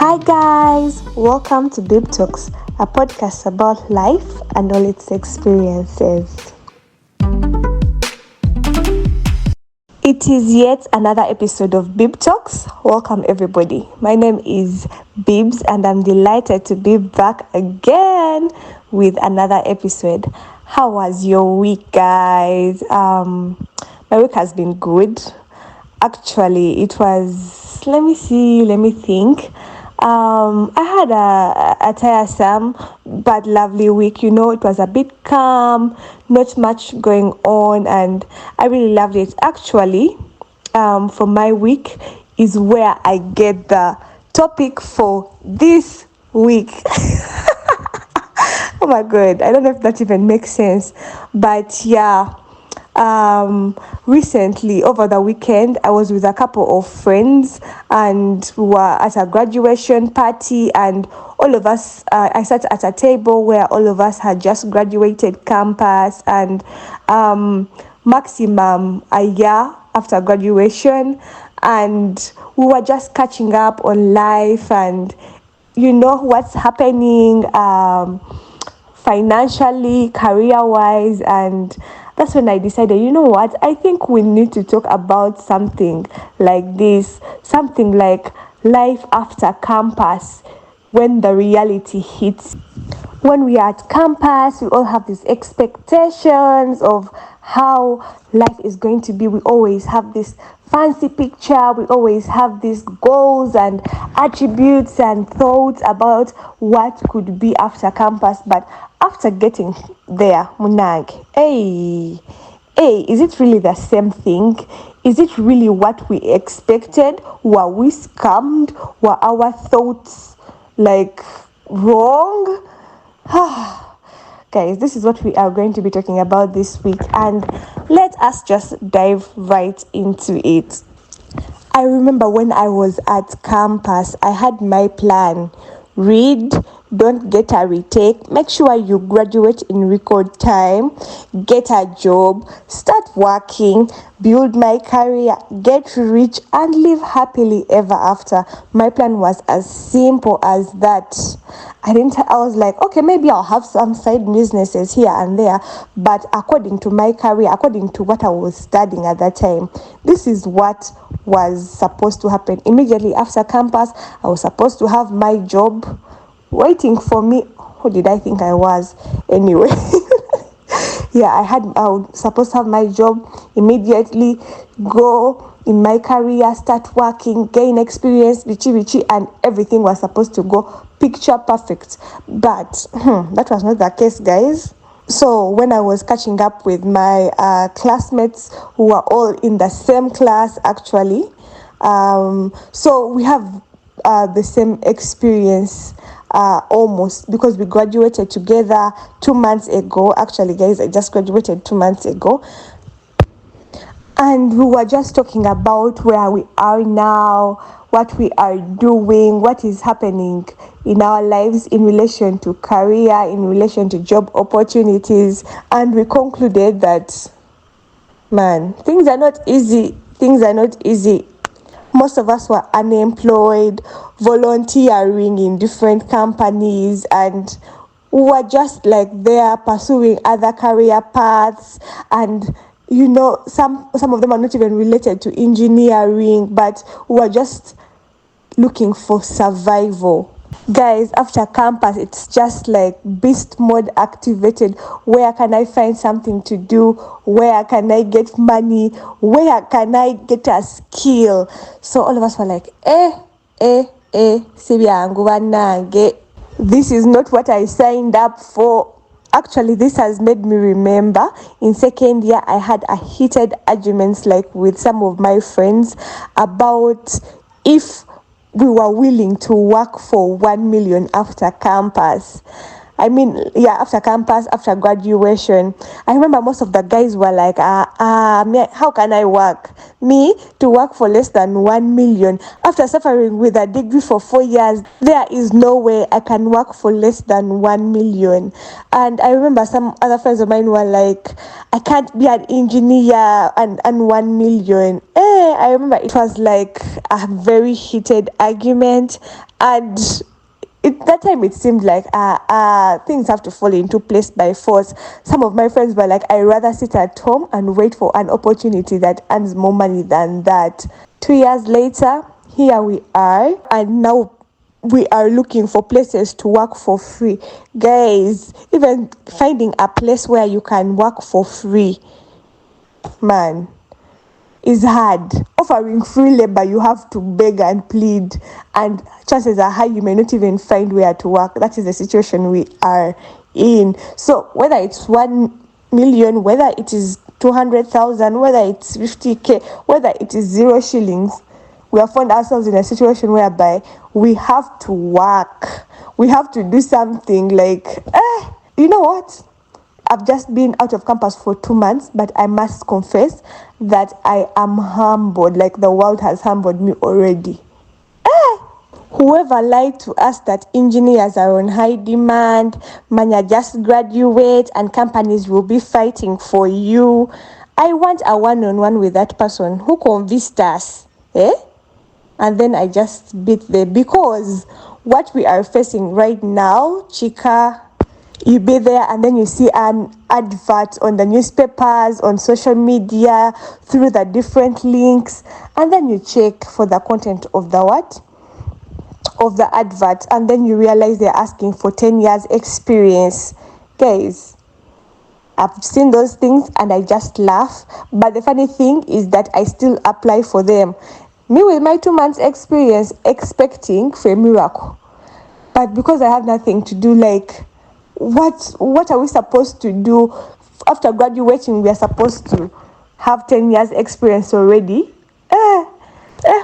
Hi guys, welcome to Bib Talks, a podcast about life and all its experiences. It is yet another episode of Bib Talks. Welcome everybody. My name is Bibs and I'm delighted to be back again with another episode. How was your week, guys? My week has been good. Actually, it was, let me think. I had a tiresome but lovely week. It was a bit calm, not much going on, and I really loved it. Actually, for my week is where I get the topic for this week. Oh my god, I don't know if that even makes sense, but yeah. Recently over the weekend I was with a couple of friends and we were at a graduation party, and all of us I sat at a table where all of us had just graduated campus, and maximum a year after graduation, and we were just catching up on life and what's happening financially, career-wise, and that's when I decided, I think we need to talk about something like this, something like life after campus, when the reality hits. When we are at campus, we all have these expectations of how life is going to be. We always have this fancy picture. We always have these goals and attributes and thoughts about what could be after campus. But after getting there, Munag, hey, is it really the same thing? Is it really what we expected? Were we scammed? Were our thoughts wrong? Guys, this is what we are going to be talking about this week, and let us just dive right into it. I remember when I was at campus, I had my plan: read, don't get a retake, make sure you graduate in record time, get a job, start working, build my career, get rich, and live happily ever after. My plan was as simple as that. I was like, okay, maybe I'll have some side businesses here and there, but according to my career, according to what I was studying at that time, this is what was supposed to happen. Immediately after campus, I was supposed to have my job waiting for me. Who did I think I was? Anyway. Yeah, I was supposed to have my job immediately, go in my career, start working, gain experience, vichi, and everything was supposed to go picture perfect. But that was not the case, guys. So when I was catching up with my classmates who were all in the same class, actually, so we have the same experience almost, because we graduated together 2 months ago. Actually, guys, I just graduated 2 months ago, and we were just talking about where we are now, what we are doing, what is happening in our lives in relation to career, in relation to job opportunities, and we concluded that, man, things are not easy. Most of us were unemployed, volunteering in different companies, and we were just there pursuing other career paths. And some of them are not even related to engineering, but we were just looking for survival. Guys, after campus, it's just like beast mode activated. Where can I find something to do? Where can I get money? Where can I get a skill? So all of us were like, this is not what I signed up for. Actually, this has made me remember in second year I had a heated arguments with some of my friends about if we were willing to work for 1 million after campus. I mean, yeah, after campus, after graduation, I remember most of the guys were like, how can I work? Me to work for less than 1 million. After suffering with a degree for 4 years, there is no way I can work for less than 1 million. And I remember some other friends of mine were like, I can't be an engineer and 1 million. I remember it was like a very heated argument, and that time it seemed like things have to fall into place by force. Some of my friends were like, I rather sit at home and wait for an opportunity that earns more money than that. 2 years later, here we are, and now we are looking for places to work for free. Guys, even finding a place where you can work for free, man, is hard. Offering free labor, you have to beg and plead, and chances are high you may not even find where to work. That is the situation we are in. So whether it's 1 million, whether it is 200,000, whether it's 50k, whether it is 0 shillings, we have found ourselves in a situation whereby we have to work. We have to do something like, you know what? I've just been out of campus for 2 months, but I must confess that I am humbled, like the world has humbled me already. Whoever lied to us that engineers are on high demand, manya just graduate and companies will be fighting for you. I want a one-on-one with that person who convinced us, and then I just beat them, because what we are facing right now, Chika, you be there and then you see an advert on the newspapers, on social media, through the different links, and then you check for the content of the advert, and then you realize they're asking for 10 years experience. Guys, I've seen those things and I just laugh, but the funny thing is that I still apply for them. Me with my 2 months experience, expecting for a miracle, but because I have nothing to do, like, what are we supposed to do? After graduating, we are supposed to have 10 years experience already.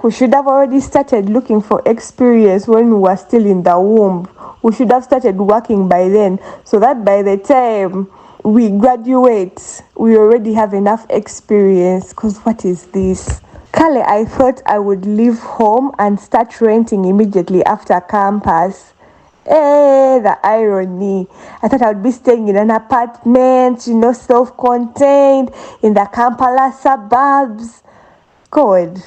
We should have already started looking for experience when we were still in the womb. We should have started working by then, so that by the time we graduate, we already have enough experience. Because what is this? Kale, I thought I would leave home and start renting immediately after campus. The irony. I thought I would be staying in an apartment, self-contained, in the Kampala suburbs. God,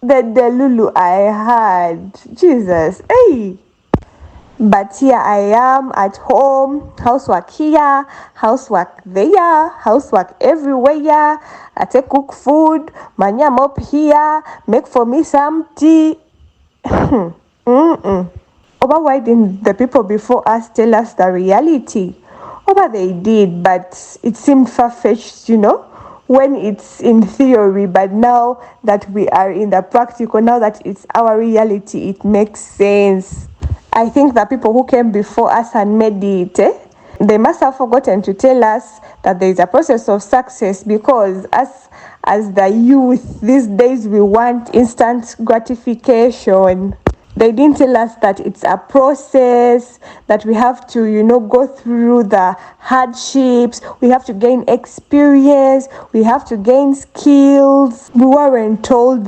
the Lulu I had. Jesus, hey. But here I am at home, housework here, housework there, housework everywhere. I take cook food, manya mop here, make for me some tea. Oba, why didn't the people before us tell us the reality? Oba, they did, but it seemed far-fetched, when it's in theory. But now that we are in the practical, now that it's our reality, it makes sense. I think the people who came before us and made it, they must have forgotten to tell us that there is a process of success, because us as the youth these days, we want instant gratification. They didn't tell us that it's a process, that we have to, go through the hardships, we have to gain experience, we have to gain skills. We weren't told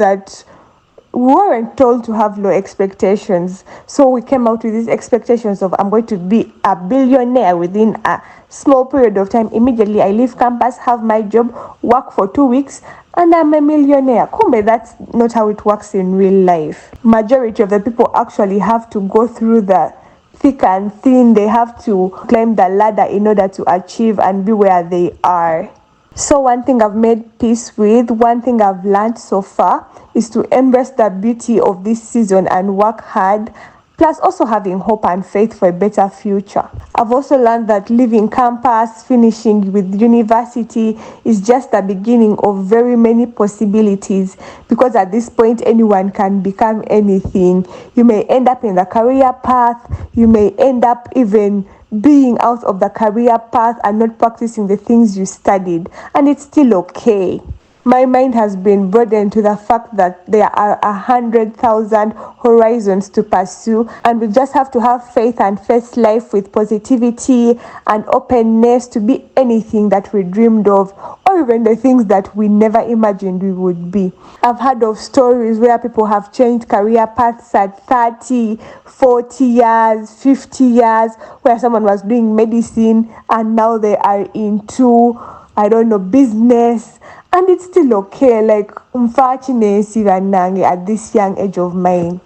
to have low expectations. So we came out with these expectations of, I'm going to be a billionaire within a small period of time. Immediately I leave campus, have my job, work for 2 weeks, and I'm a millionaire. Kumbe, that's not how it works in real life. Majority of the people actually have to go through the thick and thin. They have to climb the ladder in order to achieve and be where they are. So one thing I've made peace with, one thing I've learned so far, is to embrace the beauty of this season and work hard, plus also having hope and faith for a better future. I've also learned that leaving campus, finishing with university, is just the beginning of very many possibilities, because at this point anyone can become anything. You may end up in the career path, you may end up even being out of the career path and not practicing the things you studied, and it's still okay. my mind has been broadened to the fact that there are 100,000 horizons to pursue, and we just have to have faith and face life with positivity and openness to be anything that we dreamed of, or even the things that we never imagined we would be. I've heard of stories where people have changed career paths at 30, 40 years, 50 years, where someone was doing medicine and now they are into, I don't know, business, and it's still okay. Like, at this young age of mine.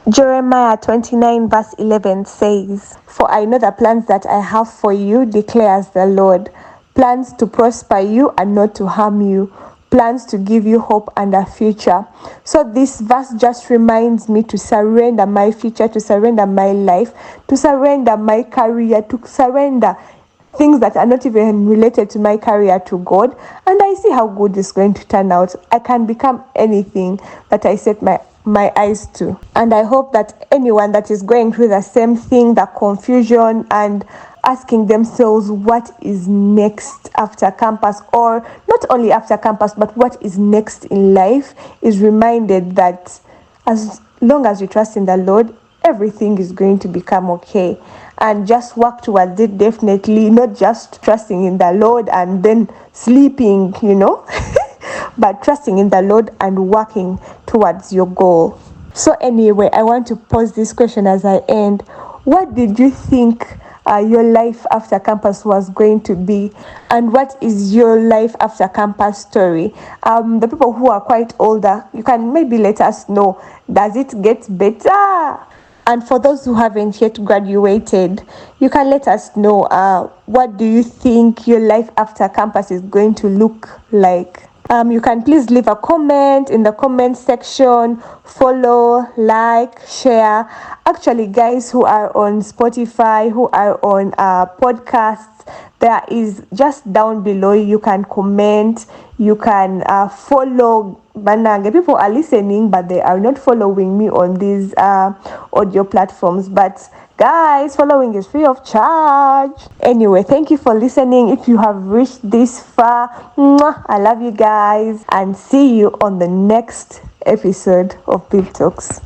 Jeremiah 29 verse 11 says, "For I know the plans that I have for you, declares the Lord, plans to prosper you and not to harm you, plans to give you hope and a future." So this verse just reminds me to surrender my future, to surrender my life, to surrender my career, to surrender things that are not even related to my career to God, and I see how good it's going to turn out. I can become anything that I set my eyes to. And I hope that anyone that is going through the same thing, the confusion and asking themselves what is next after campus, or not only after campus, but what is next in life, is reminded that as long as you trust in the Lord, everything is going to become okay. And just work towards it, definitely, not just trusting in the Lord and then sleeping, but trusting in the Lord and working towards your goal. So anyway, I want to pose this question as I end. What did you think your life after campus was going to be, and what is your life after campus story? The people who are quite older, you can maybe let us know, does it get better? And for those who haven't yet graduated, you can let us know, what do you think your life after campus is going to look like? You can please leave a comment in the comment section, follow, like, share. Actually, guys who are on Spotify, who are on podcasts, there is just down below, you can comment, you can follow Banange. People are listening, but they are not following me on these audio platforms. But guys, following is free of charge. Anyway, thank you for listening. If you have reached this far, I love you guys, and see you on the next episode of Bib Talks.